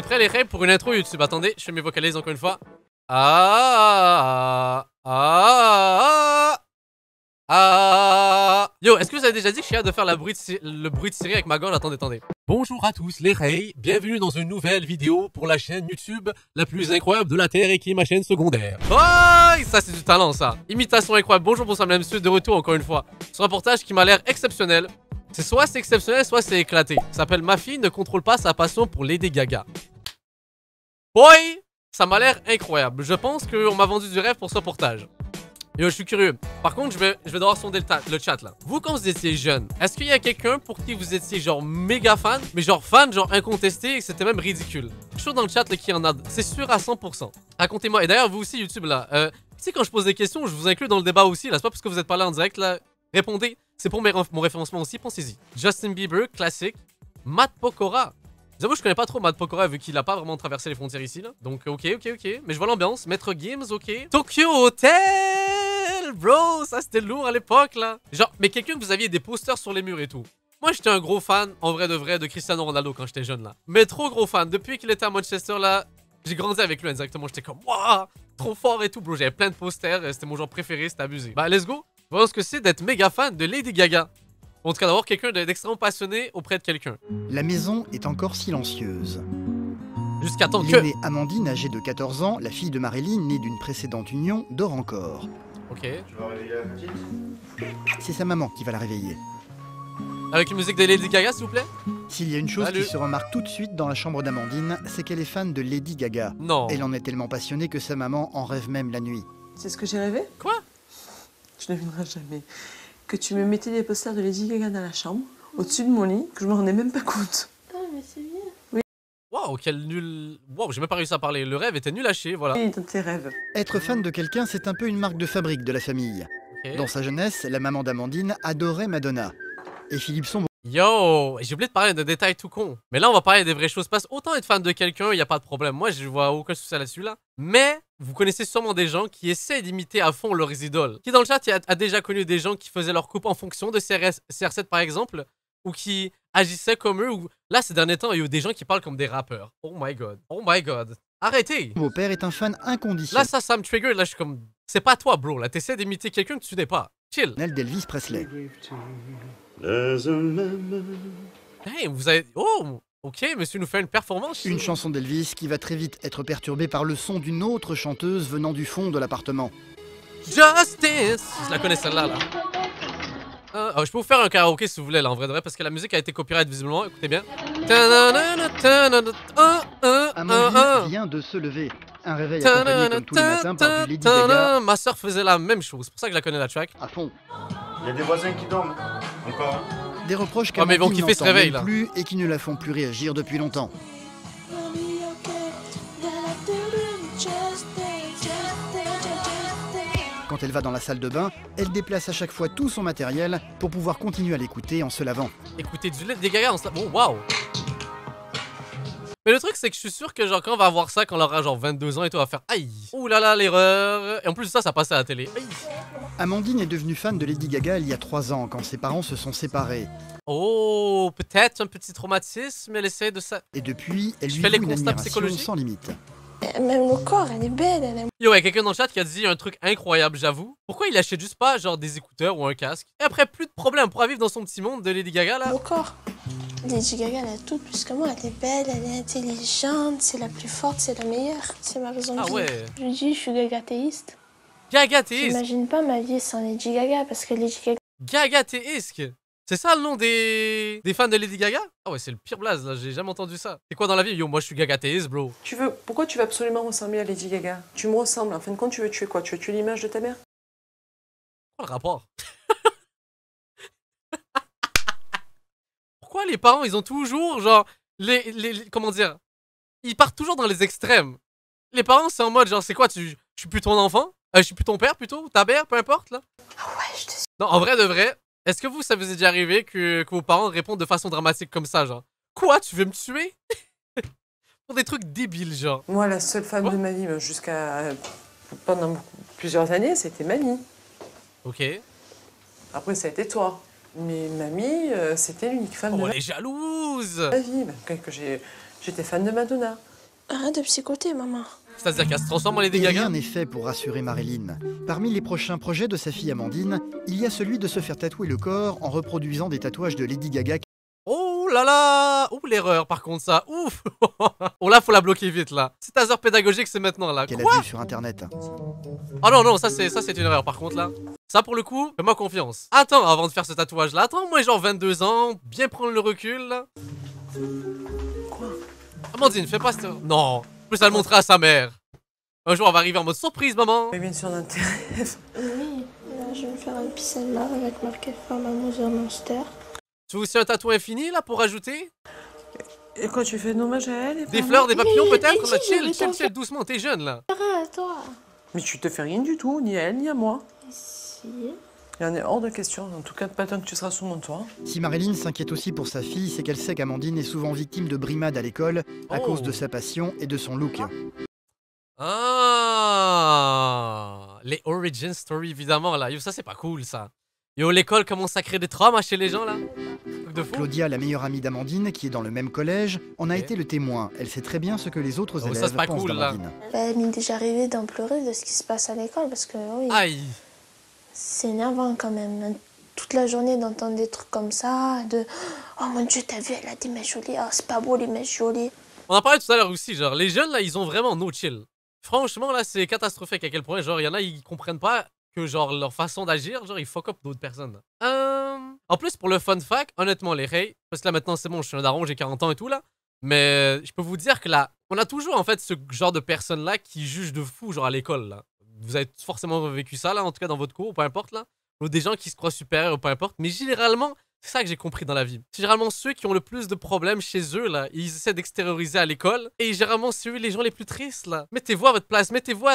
prêts les rêves pour une intro YouTube? Attendez, je fais mes vocalises encore une fois. Yo, est-ce que vous avez déjà dit que je suis hâte de faire le bruit de Siri avec ma gorge? Attendez. Bonjour à tous les Rays, bienvenue dans une nouvelle vidéo pour la chaîne YouTube la plus incroyable de la Terre et qui est ma chaîne secondaire. Oh, ça c'est du talent ça. Imitation incroyable, bonjour, bonsoir mesdames et messieurs, de retour encore une fois. Ce reportage qui m'a l'air exceptionnel. C'est soit c'est exceptionnel, soit c'est éclaté. Ça s'appelle Ma fille ne contrôle pas sa passion pour Lady Gaga. Boy, ça m'a l'air incroyable. Je pense qu'on m'a vendu du rêve pour ce reportage. Yo, je suis curieux. Par contre, je vais devoir sonder le chat là. Vous, quand vous étiez jeune, est-ce qu'il y a quelqu'un pour qui vous étiez genre méga fan, mais genre fan, genre incontesté, et que c'était même ridicule? Quelque chose dans le chat là qui en a, c'est sûr à 100%. Racontez-moi. Et d'ailleurs, vous aussi, YouTube là. Tu sais, quand je pose des questions, je vous inclus dans le débat aussi là. C'est pas parce que vous êtes pas là en direct là. Répondez. C'est pour mon référencement aussi. Pensez-y. Justin Bieber, classique. Matt Pokora. J'avoue, je connais pas trop Matt Pokora vu qu'il a pas vraiment traversé les frontières ici là. Donc, ok. Mais je vois l'ambiance. Maître Games, ok. Tokyo Hotel, bro. Ça, c'était lourd à l'époque là. Genre, mais quelqu'un que vous aviez des posters sur les murs et tout. Moi, j'étais un gros fan, en vrai de vrai, de Cristiano Ronaldo quand j'étais jeune là. Mais trop gros fan. Depuis qu'il était à Manchester là, j'ai grandi avec lui indirectement. J'étais comme, waouh, trop fort et tout, bro. J'avais plein de posters. C'était mon genre préféré, c'était abusé. Bah, let's go. Voyons ce que c'est d'être méga fan de Lady Gaga. En tout cas, d'avoir quelqu'un d'extrêmement passionné auprès de quelqu'un. La maison est encore silencieuse. Jusqu'à temps que... L'aînée Amandine, âgée de 14 ans, la fille de Marilyn, née d'une précédente union, dort encore. Ok. Tu vas réveiller la petite? C'est sa maman qui va la réveiller. Avec une musique de Lady Gaga, s'il vous plaît? S'il y a une chose Salut. qui se remarque tout de suite dans la chambre d'Amandine, c'est qu'elle est fan de Lady Gaga. Non. Elle en est tellement passionnée que sa maman en rêve même la nuit. C'est ce que j'ai rêvé? Quoi? Je ne devinerai jamais. Que tu me mettais des posters de Lady Gaga dans la chambre, au-dessus de mon lit, que je me rendais même pas compte. Ah, mais c'est bien. Waouh, quel nul... Waouh, j'ai même pas réussi à parler. Le rêve était nul à chier, voilà. Et dans tes rêves. Être fan de quelqu'un, c'est un peu une marque de fabrique de la famille. Ok. Dans sa jeunesse, la maman d'Amandine adorait Madonna. Et Philippe Sombreau Yo, j'ai oublié de parler de détails tout con. Mais là, on va parler des vraies choses. Parce autant être fan de quelqu'un, y a pas de problème. Moi, je vois aucun souci là-dessus là. Mais vous connaissez sûrement des gens qui essaient d'imiter à fond leurs idoles. Qui dans le chat a déjà connu des gens qui faisaient leur coupe en fonction de CR7 par exemple, ou qui agissaient comme eux. Ou là, ces derniers temps, il y a eu des gens qui parlent comme des rappeurs. Oh my god. Arrêtez. Père est un fan inconditionnel Là, ça me trigger. Là, je suis comme, c'est pas toi, bro. Là, t'essaies d'imiter quelqu'un que tu n'es pas. Chill. d'Elvis Presley. Hey, vous avez... Oh, ok, monsieur nous fait une performance. Une chanson d'Elvis qui va très vite être perturbée par le son d'une autre chanteuse venant du fond de l'appartement. Justice. Je la connais celle-là, là. Je peux vous faire un karaoké si vous voulez, là, en vrai de vrai, parce que la musique a été copyright visiblement. Écoutez bien. Amandine vient de se lever. Un réveil accompagné comme tous les matins par du Lady Gaga Ma soeur faisait la même chose, c'est pour ça que je la connais la track. à fond. Il y a des voisins qui dorment. Encore un. Des reproches Oh, mais ils vont qu'Amandine kiffer ce n'entend réveil, même là. plus et qui ne la font plus réagir depuis longtemps. Quand elle va dans la salle de bain, elle déplace à chaque fois tout son matériel pour pouvoir continuer à l'écouter en se lavant. Écoutez, du Lady Gaga, on se... Oh, waouh. Mais le truc, c'est que je suis sûr que genre quand on va voir ça, quand on aura genre 22 ans et tout, on va faire aïe. Ouh là là, l'erreur. Et en plus de ça, ça passait à la télé. Aïe. Amandine est devenue fan de Lady Gaga il y a 3 ans quand ses parents se sont séparés. Oh, peut-être un petit traumatisme, elle essaie de ça. Et depuis, elle Je lui fais les voue une constats admiration psychologiques. sans limite. Même le corps, elle est belle, elle est... Yo, il y a quelqu'un dans le chat qui a dit un truc incroyable, j'avoue. Pourquoi il achète juste pas genre des écouteurs ou un casque? Et après, plus de problème, on pourra vivre dans son petit monde de Lady Gaga là. Le corps. Lady Gaga, elle a tout plus que moi. Elle est belle, elle est intelligente, c'est la plus forte, c'est la meilleure. C'est ma raison de Ah vivre. ouais. Je dis, je suis gagathéiste. Gagathéisque. J'imagine pas ma vie sans Lady Gaga, parce que Lady Gaga... Gagathéisque. C'est ça le nom des fans de Lady Gaga? Ah ouais, c'est le pire blaze là, j'ai jamais entendu ça. C'est quoi dans la vie? Yo, moi je suis gagathéiste, bro. Pourquoi tu veux absolument ressembler à Lady Gaga? Tu me ressembles, en fin de compte, tu veux tuer quoi? Tu veux tuer l'image de ta mère? Quoi le rapport? Pourquoi les parents, ils ont toujours, genre, comment dire? Ils partent toujours dans les extrêmes. Les parents, c'est en mode, genre, c'est quoi? Je suis plus ton enfant? Je suis plus ton père, plutôt? Ta mère, peu importe, là? Ah ouais, je te... Non, en vrai de vrai, est-ce que ça vous est déjà arrivé que vos parents répondent de façon dramatique comme ça, genre? Quoi? Tu veux me tuer? Pour des trucs débiles, genre. Moi, la seule femme de ma vie, jusqu'à... pendant plusieurs années, c'était mamie. Ok. Après, ça a été toi. Mais mamie, c'était l'unique femme de Oh, ma elle est jalouse! vie. J'étais fan de Madonna. Arrête de psychoter, maman. C'est-à-dire qu'elle se transforme en Lady Et Gaga? rien n'est fait pour rassurer Marilyn. Parmi les prochains projets de sa fille Amandine, il y a celui de se faire tatouer le corps en reproduisant des tatouages de Lady Gaga. Oh là là! Ouh, l'erreur par contre, ça. Ouf! Oh là, faut la bloquer vite là. C'est ta heure pédagogique, c'est maintenant là. Qu'elle Quoi? a vu sur internet. Oh non, non, ça c'est une erreur par contre là. Ça pour le coup, fais-moi confiance. Attends, avant de faire ce tatouage là, attends, moi genre 22 ans, bien prendre le recul là. Quoi? Amandine, fais pas cette... Non, en plus elle le montrer à sa mère. Un jour, on va arriver en mode surprise, maman. Mais bien sûr, dans tes rêves. Oui, là, je vais me faire un pissenlit avec marqué Femme amoureuse Monster. Tu veux aussi un tatouage infini là pour ajouter? Et quoi, tu fais un hommage à elle? Des fleurs, des papillons Mais peut-être? si, Là, mais chill, t'en chill, doucement, t'es jeune là. Arrête, toi. Mais tu te fais rien du tout, ni à elle, ni à moi. Si. Il en est hors de question, en tout cas pas tant que tu seras sous mon toit. Si Marilyn s'inquiète aussi pour sa fille, c'est qu'elle sait qu'Amandine est souvent victime de brimades à l'école à Oh. cause de sa passion et de son look. Ah, les origin story évidemment là. Yo, ça c'est pas cool ça. Yo, l'école commence à créer des traumas chez les gens là. Truc de fou. Claudia, la meilleure amie d'Amandine, qui est dans le même collège, en a Ok. été le témoin. Elle sait très bien ce que les autres Oh, ça, élèves c'est pas pensent cool, là. d'Amandine. Bah, il m'est déjà arrivé d'en pleurer de ce qui se passe à l'école parce que, oui, Aïe. c'est énervant quand même. Toute la journée d'entendre des trucs comme ça, de oh mon Dieu, t'as vu, elle a des mèches jolies, oh, c'est pas beau les mèches jolies. On en parlait tout à l'heure aussi, genre les jeunes là, ils ont vraiment no chill. Franchement là, c'est catastrophique à quel point genre il y en a ils comprennent pas que genre leur façon d'agir, genre ils fuck up d'autres personnes. En plus pour le fun fact, honnêtement les Ray, parce que là maintenant c'est bon, je suis un daron, j'ai 40 ans et tout là, mais je peux vous dire que là, on a toujours en fait ce genre de personnes là qui jugent de fou genre à l'école là. Vous avez forcément vécu ça là, en tout cas dans votre cours, peu importe là. Ou des gens qui se croient supérieurs ou peu importe, mais généralement, c'est ça que j'ai compris dans la vie. C'est généralement ceux qui ont le plus de problèmes chez eux, là. Ils essaient d'extérioriser à l'école. Et généralement, c'est eux les gens les plus tristes, là. Mettez-vous à votre place. Mettez-vous à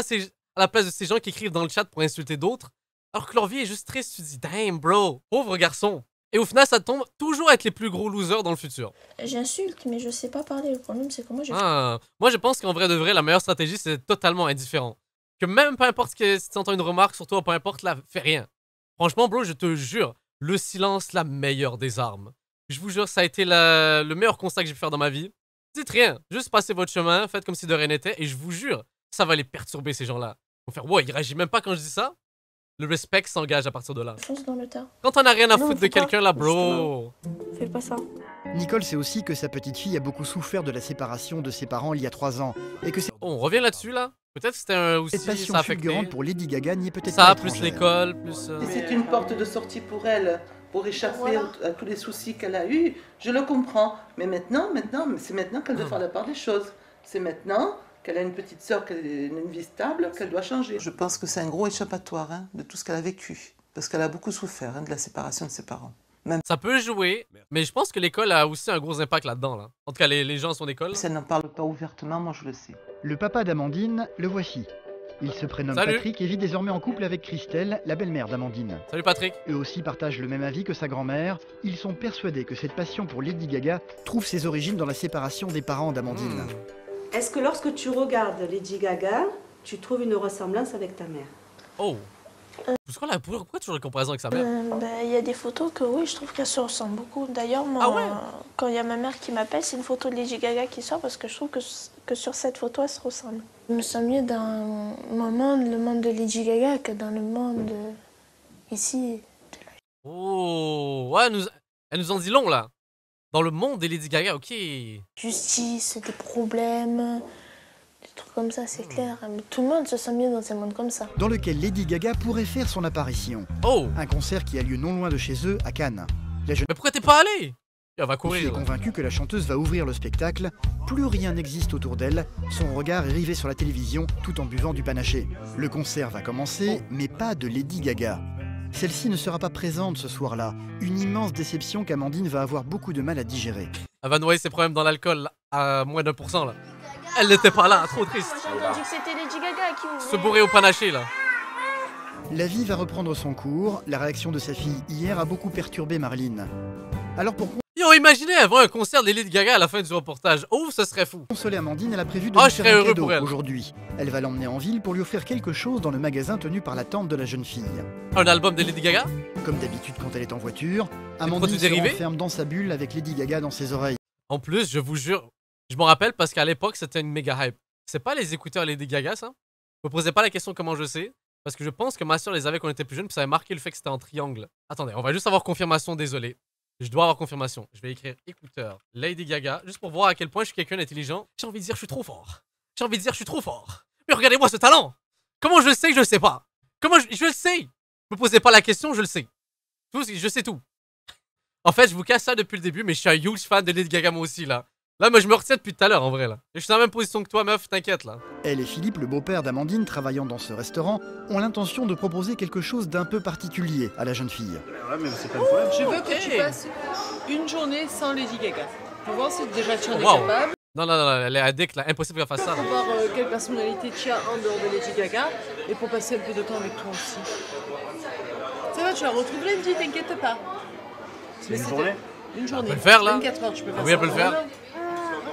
la place de ces gens qui écrivent dans le chat pour insulter d'autres. Alors que leur vie est juste triste. Tu te dis, damn, bro. Pauvre garçon. Et au final, ça tombe toujours à être les plus gros losers dans le futur. J'insulte, mais je sais pas parler. Le problème, c'est que moi, je Ah. Moi, je pense qu'en vrai de vrai, la meilleure stratégie, c'est d'être totalement indifférent. Que même peu importe si tu entends une remarque sur toi, peu importe, là, fais rien. Franchement, bro, je te jure, le silence, la meilleure des armes. Je vous jure, ça a été le meilleur constat que j'ai pu faire dans ma vie. Dites rien, juste passez votre chemin, faites comme si de rien n'était, et je vous jure, ça va les perturber, ces gens-là. Ils vont faire, ouais, il réagit même pas quand je dis ça. Le respect s'engage à partir de là. fonce dans le tas. Quand on a rien à Non, foutre de faut pas, quelqu'un, là, bro. Fais pas ça. Nicole sait aussi que sa petite fille a beaucoup souffert de la séparation de ses parents il y a 3 ans et que cette Oh, on revient là-dessus, là. Peut-être que c'était aussi, passion ça a affecté. fulgurante pour Lady Gaga n'y est peut-être Ça, pas plus étrangère. l'école, plus... Et c'est une porte de sortie pour elle, pour échapper Voilà. à tous les soucis qu'elle a eus. Je le comprends. Mais c'est maintenant qu'elle doit faire la part des choses. C'est maintenant qu'elle a une petite sœur, qu'elle a une vie stable, qu'elle doit changer. Je pense que c'est un gros échappatoire de tout ce qu'elle a vécu. Parce qu'elle a beaucoup souffert de la séparation de ses parents. Ça peut jouer, mais je pense que l'école a aussi un gros impact là-dedans, là. En tout cas, les gens à son école. Si elle n'en parle pas ouvertement, moi je le sais. Le papa d'Amandine, le voici. Il se prénomme Salut. Patrick et vit désormais en couple avec Christelle, la belle-mère d'Amandine. Salut Patrick. Eux aussi partagent le même avis que sa grand-mère. Ils sont persuadés que cette passion pour Lady Gaga trouve ses origines dans la séparation des parents d'Amandine. Hmm. Est-ce que lorsque tu regardes Lady Gaga, tu trouves une ressemblance avec ta mère? Oh. Pourquoi toujours la comparaison avec sa mère? Il y a des photos que oui, je trouve qu'elles se ressemblent beaucoup. D'ailleurs, moi, Ah ouais? quand il y a ma mère qui m'appelle, c'est une photo de Lady Gaga qui sort parce que je trouve que sur cette photo, elle se ressemble. Je me sens mieux dans mon monde, le monde de Lady Gaga, que dans le monde ici. Oh. Ouais, elle nous en dit long, là. Dans le monde des Lady Gaga, ok. Justice, des problèmes, des trucs comme ça, c'est clair. Mais tout le monde se sent mieux dans un monde comme ça. Dans lequel Lady Gaga pourrait faire son apparition. Oh. Un concert qui a lieu non loin de chez eux, à Cannes. La jeune Mais pourquoi t'es pas allé? Elle va fille est courir. là. convaincue que la chanteuse va ouvrir le spectacle. Plus rien n'existe autour d'elle. Son regard est rivé sur la télévision tout en buvant du panaché. Le concert va commencer, mais pas de Lady Gaga. Celle-ci ne sera pas présente ce soir-là. Une immense déception qu'Amandine va avoir beaucoup de mal à digérer. Elle va noyer ses problèmes dans l'alcool là, à moins d'1%, là. Elle n'était pas là, trop triste. J'ai entendu que c'était Lady Gaga qui ouvrait. Se bourrer au panaché, là. La vie va reprendre son cours. La réaction de sa fille hier a beaucoup perturbé Marilyn. Alors pour Yo, imaginez avant un concert des Lady Gaga à la fin du reportage. Oh, ce serait fou. consoler Amandine, elle a prévu de Ah, lui je faire serais un heureux cadeau pour elle. aujourd'hui. Elle va l'emmener en ville pour lui offrir quelque chose dans le magasin tenu par la tante de la jeune fille. Un album des Lady Gaga? Comme d'habitude quand elle est en voiture, produits Amandine se dérivés renferme dans sa bulle avec Lady Gaga dans ses oreilles. En plus, je vous jure, Je me rappelle parce qu'à l'époque, c'était une méga hype. C'est pas les écouteurs Lady Gaga, ça? Me posez pas la question comment je sais. Parce que je pense que ma soeur les avait quand on était plus jeune, puis ça avait marqué le fait que c'était en triangle. Attendez, on va juste avoir confirmation, désolé. Je dois avoir confirmation. Je vais écrire écouteur Lady Gaga, juste pour voir à quel point je suis quelqu'un d'intelligent. J'ai envie de dire je suis trop fort. J'ai envie de dire je suis trop fort. Mais regardez-moi ce talent. Comment je le sais que je le sais pas? Comment je le sais? Me posez pas la question, je le sais. Je sais tout. En fait, je vous cache ça depuis le début, mais je suis un huge fan de Lady Gaga moi aussi, là. Là, moi, je me retiens depuis tout à l'heure, en vrai, là. Et je suis dans la même position que toi, meuf, t'inquiète, là. Elle et Philippe, le beau-père d'Amandine, travaillant dans ce restaurant, ont l'intention de proposer quelque chose d'un peu particulier à la jeune fille. Ouais, mais c'est pas le problème. Je veux que tu passes une journée sans Lady Gaga. Pour voir si déjà tu en es Wow. capable. Non, non, non, elle est addict, là. Impossible qu'elle fasse ça, là. Pour voir quelle personnalité tu as en dehors de Lady Gaga. Et pour passer un peu de temps avec toi aussi. Ça va, tu la retrouves lundi, t'inquiète pas. C'est une journée. Une journée. Elle peut le faire, là. 24 heures, tu peux faire Oui, ça. elle peut le faire.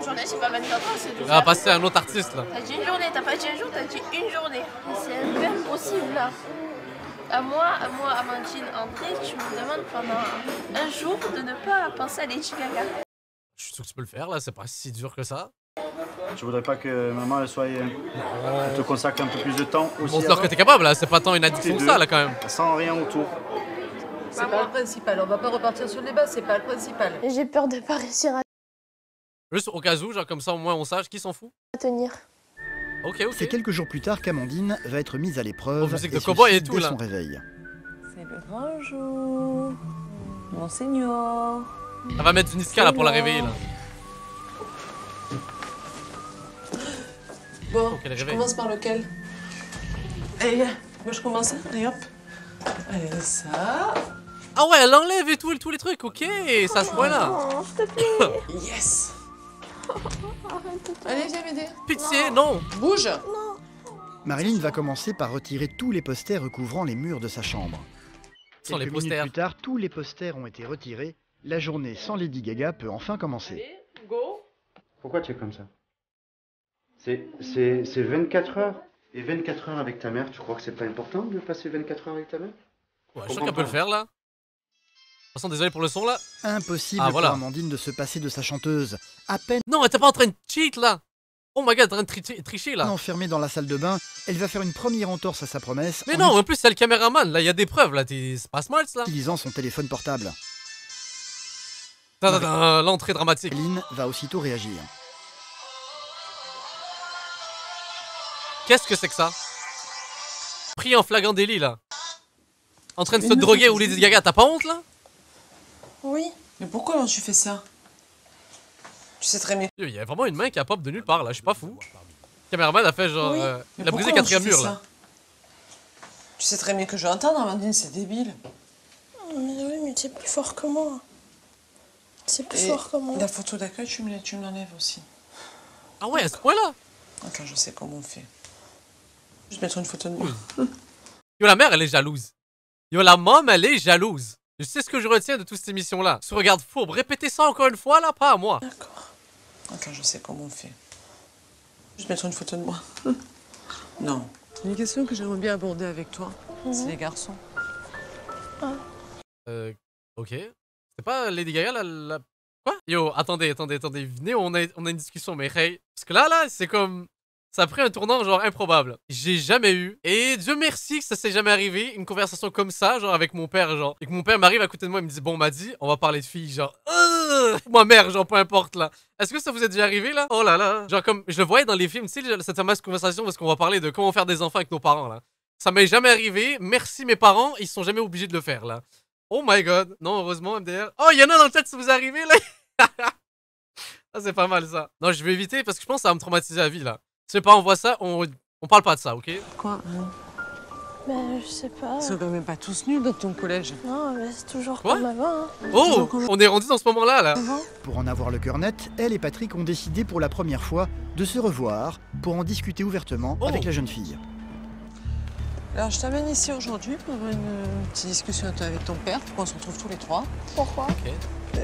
Une journée, c'est pas 24 heures, c'est 12 Elle va passer à un autre artiste, là. T'as dit une journée, t'as pas dit un jour, t'as dit une journée. C'est un peu impossible là. À moi, Amandine, André, tu me demandes pendant un jour de ne pas penser à Lady Gaga. Je suis sûr que tu peux le faire, là. C'est pas si dur que ça. Tu voudrais pas que maman elle soit. Elle te consacre un peu plus de temps aussi. Montre-leur que t'es capable, là. C'est pas tant une addiction que ça, là, quand même. Sans rien autour. C'est pas le principal. On va pas repartir sur les bases, c'est pas le principal. J'ai peur de pas réussir à Juste au cas où, genre comme ça, au moins on sache qui s'en fout. tenir. Ok, ok. C'est quelques jours plus tard qu'Amandine va être mise à l'épreuve Oh, musique de et se cow-boy et suicide tout, dès là. son réveil. C'est le grand jour. Monseigneur. Elle va mettre du Niska, là, pour la réveiller, là. Bon, qu'elle je réveille. commence par lequel? Allez, moi je commence, allez hop. Allez, ça. Ah ouais, elle enlève et tout, tous les trucs, ok. Ça se voit, là. Oh, s'il te plaît. Yes. Arrête. Allez, viens m'aider. Pitié, non. Bouge. Marilyn va commencer par retirer tous les posters recouvrant les murs de sa chambre. Ce sont les Quelques minutes posters. plus tard, tous les posters ont été retirés. La journée sans Lady Gaga peut enfin commencer. Allez, go. Pourquoi tu es comme ça? C'est 24 heures. Et 24 heures avec ta mère, tu crois que c'est pas important de passer 24 heures avec ta mère? Ouais, je suis sûr qu'elle peut le faire, là. De toute façon, désolé pour le son, là. Impossible Ah, voilà. pour Amandine de se passer de sa chanteuse. À peine Non, elle était pas en train de cheat, là. Oh my god, elle est en train de tricher, là. enfermée dans la salle de bain, elle va faire une première entorse à sa promesse Mais en non, en plus, c'est le caméraman, là. Il y a des preuves, là. C'est pas smart, là. utilisant son téléphone portable. L'entrée dramatique. Marilyn va aussitôt réagir. Qu'est-ce que c'est que ça? Pris en flagrant délit, là. En train de se Mais non, droguer mais ou Lady Gaga, t'as pas honte, là? Oui. Mais pourquoi alors tu fais ça? Tu sais très bien. Il y a vraiment une main qui a pop de nulle part, là. Je suis pas fou. Le caméraman a fait genre. Oui. Il a brisé le quatrième mur, là. Tu sais très bien que je vais entendre, Amandine, c'est débile. Mais oui, mais c'est plus fort que moi. C'est plus Et fort que moi. la photo d'accueil, tu me l'enlèves aussi. Ah ouais, à ce point-là? Attends, je sais comment on fait. Je vais mettre une photo de moi. Yo, la mère, elle est jalouse. Yo, la mom, elle est jalouse. Je sais ce que je retiens de toute cette émission-là. Se regarde fourbe. Répétez ça encore une fois, là, pas à moi. D'accord. Attends, je sais comment on fait. Je vais mettre une photo de moi. Non. Une question que j'aimerais bien aborder avec toi, c'est les garçons. Ok. C'est pas Lady Gaga, la... Quoi? Yo, attendez. Venez, on a une discussion, mais hey. Parce que là, c'est comme... Ça a pris un tournant genre improbable. J'ai jamais eu, et Dieu merci que ça s'est jamais arrivé, une conversation comme ça, genre avec mon père, genre. Et que mon père m'arrive à côté de moi et me dit, bon, m'a dit, on va parler de filles, genre. Ou ma mère, genre, peu importe, là. Est-ce que ça vous est déjà arrivé, là? Oh là là. Genre, comme, je le voyais dans les films, tu sais, cette fameuse conversation parce qu'on va parler de comment faire des enfants avec nos parents, là. Ça m'est jamais arrivé. Merci, mes parents, ils sont jamais obligés de le faire, là. Oh my god. Non, heureusement, MDR. Oh, il y en a dans le chat, ça vous est arrivé, là. Ah, c'est pas mal, ça. Non, je vais éviter parce que je pense que ça va me traumatiser à vie, là. Si mes parents voient ça, on parle pas de ça, ok? Quoi Ben, je sais pas. Ils sont quand même pas tous nuls dans ton collège. Non, mais c'est toujours Quoi? comme avant. Hein. Oh! On est rendu dans ce moment-là, là. Pour en avoir le cœur net, elle et Patrick ont décidé pour la première fois de se revoir pour en discuter ouvertement avec la jeune fille. Alors, je t'amène ici aujourd'hui pour avoir une petite discussion avec ton père, pour qu'on se retrouve tous les trois. Pourquoi?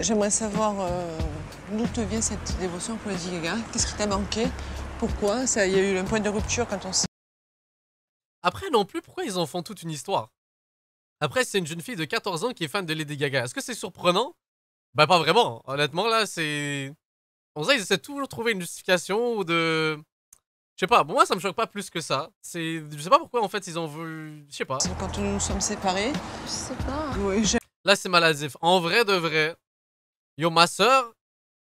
J'aimerais savoir d'où te vient cette petite dévotion pour Lady Gaga. Qu'est-ce qui t'a manqué? Pourquoi? Il y a eu un point de rupture quand on s'est... Après, non plus, pourquoi ils en font toute une histoire? Après, c'est une jeune fille de 14 ans qui est fan de Lady Gaga. Est-ce que c'est surprenant? Bah, pas vraiment. Honnêtement, là, c'est... On dirait qu'ils essaient toujours de trouver une justification ou de... Je sais pas, bon, moi ça me choque pas plus que ça. Je sais pas pourquoi en fait ils ont voulu... Je sais pas. Quand nous nous sommes séparés... Je sais pas. Oui, Là c'est maladif. En vrai de vrai, yo ma soeur,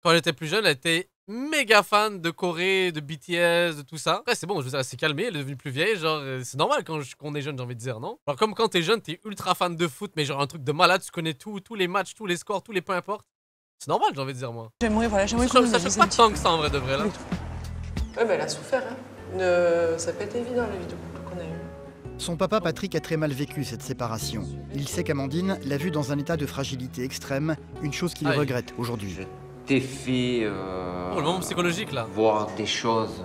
quand elle était plus jeune, elle était méga fan de Corée, de BTS, de tout ça. Après c'est bon, je veux dire, elle s'est calmée, elle est devenue plus vieille, genre c'est normal quand on est jeune, j'ai envie de dire, non? Alors comme quand t'es jeune, t'es ultra fan de foot, mais genre un truc de malade, tu connais tous les matchs, tous les scores, tous les peu importe. C'est normal, j'ai envie de dire moi. J'aimerais, voilà, j'aimerais Ça fait pas tant que ça en vrai de vrai là. Ouais, mais elle a souffert, hein. Ça peut être évident, la vidéo qu'on a eue. Son papa Patrick a très mal vécu cette séparation. Il sait qu'Amandine l'a vu dans un état de fragilité extrême, une chose qu'il regrette aujourd'hui. Je t'ai fait le moment psychologique là. voir des choses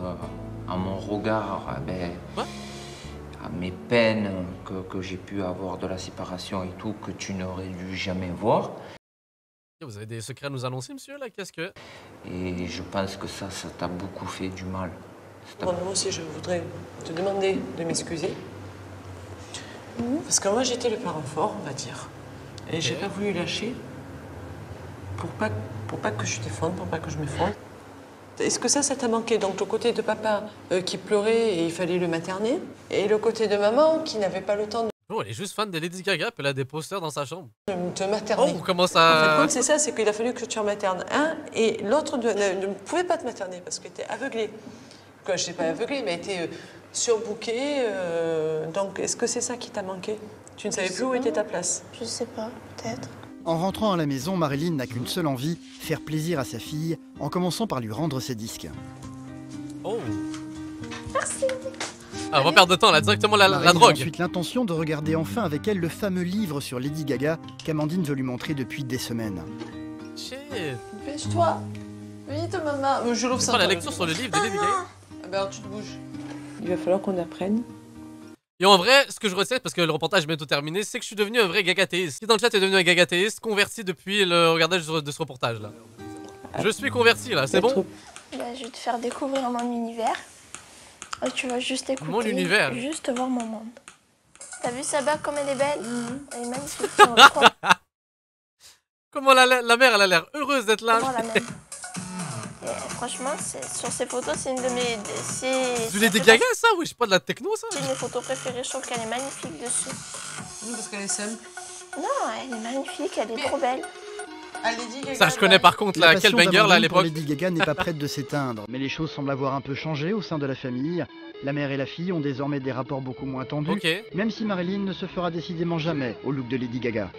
à mon regard, à mes peines que j'ai pu avoir de la séparation et tout, que tu n'aurais dû jamais voir. Vous avez des secrets à nous annoncer, monsieur, là? Qu'est-ce que... Et je pense que ça t'a beaucoup fait du mal. Moi aussi, je voudrais te demander de m'excuser. Parce que moi, j'étais le parent fort, on va dire. Et j'ai pas voulu lâcher pour pas que je t'effondre, pour pas que je m'effondre. Est-ce que ça t'a manqué? Donc, le côté de papa qui pleurait et il fallait le materner, et le côté de maman qui n'avait pas le temps de... Oh, elle est juste fan de Lady Gaga, puis elle a des posters dans sa chambre. De materner. Oh, comment ça... En fait, c'est ça, c'est qu'il a fallu que tu en maternes un, et l'autre ne pouvait pas te materner parce qu'il était aveuglé. Quoi, je sais pas aveuglé, mais était surbooké. Donc, est-ce que c'est ça qui t'a manqué? Tu ne savais plus où était ta place? Je sais pas, peut-être. En rentrant à la maison, Marilyn n'a qu'une seule envie, faire plaisir à sa fille, en commençant par lui rendre ses disques. Oh. Merci. Ah, on va perdre de temps là, directement la drogue. A ensuite l'intention de regarder enfin avec elle le fameux livre sur Lady Gaga qu'Amandine veut lui montrer depuis des semaines. Shit. Dépêche-toi. Vite, maman. Je l'ouvre C'est sans pas la toi. lecture sur le livre de Lady Gaga? Ah ben alors tu te bouges. Il va falloir qu'on apprenne. Et en vrai, ce que je retiens, parce que le reportage est bientôt terminé, c'est que je suis devenu un vrai gagathéiste. Qui dans le chat est devenu un gagathéiste, converti depuis le regardage de ce reportage là. Je suis converti là, c'est bon? Bah, je vais te faire découvrir mon univers. Et tu vas juste écouter. Mon univers. Juste voir mon monde. T'as vu Saba comme elle est belle? Elle est magnifique. Comment la mère, elle a l'air heureuse d'être là. Comment la même. Et, franchement, sur ces photos, c'est une de mes... Tu l'as des Gaga ça? Oui, je sais pas de la techno ça? C'est une de mes photos préférées, je trouve qu'elle est magnifique dessus. Non, parce qu'elle est simple. Non, elle est magnifique, elle est trop belle. Ça, je connais par contre là, quel banger là à l'époque. Lady Gaga n'est pas prête de s'éteindre, mais les choses semblent avoir un peu changé au sein de la famille. La mère et la fille ont désormais des rapports beaucoup moins tendus, même si Marilyn ne se fera décidément jamais au look de Lady Gaga.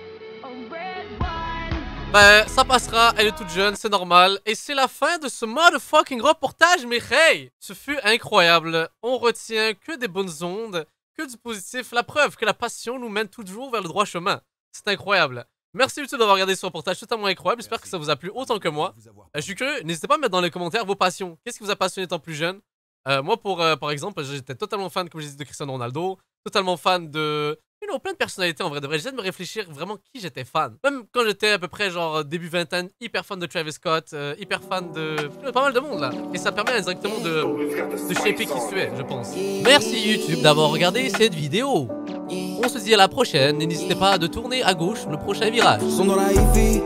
Bah, ça passera, elle est toute jeune, c'est normal. Et c'est la fin de ce motherfucking reportage, mais hey! Ce fut incroyable. On retient que des bonnes ondes, que du positif, la preuve que la passion nous mène toujours vers le droit chemin. C'est incroyable. Merci YouTube d'avoir regardé ce reportage totalement incroyable. J'espère que ça vous a plu autant que moi. Je suis curieux, n'hésitez pas à mettre dans les commentaires vos passions. Qu'est-ce qui vous a passionné étant plus jeune? Moi, par exemple, j'étais totalement fan, comme je disais, de Cristiano Ronaldo. Totalement fan de... plein de personnalités en vrai de vrai. J'essaie de me réfléchir vraiment qui j'étais fan. Même quand j'étais à peu près genre début vingtaine, hyper fan de Travis Scott, hyper fan de... pas mal de monde là. Et ça permet indirectement de shaper qui tu es, je pense. Merci YouTube d'avoir regardé cette vidéo. On se dit à la prochaine et n'hésitez pas de tourner à gauche le prochain virage. Sont dans la hi-fi,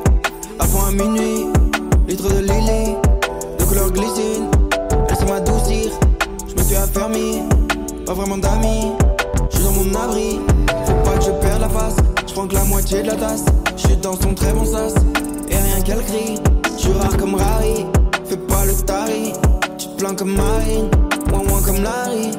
à fond à minuit, litre de Lily, de couleur glycine, elles sont m'adoucir, je me suis affermi, pas vraiment d'amis, je suis dans mon abri, faut pas que je perde la face, je prends que la moitié de la tasse, je suis dans son très bon sas, et rien qu'elle crie, je suis rare comme Rari, fais pas le starry, tu te plains comme Marine, moins comme Larry.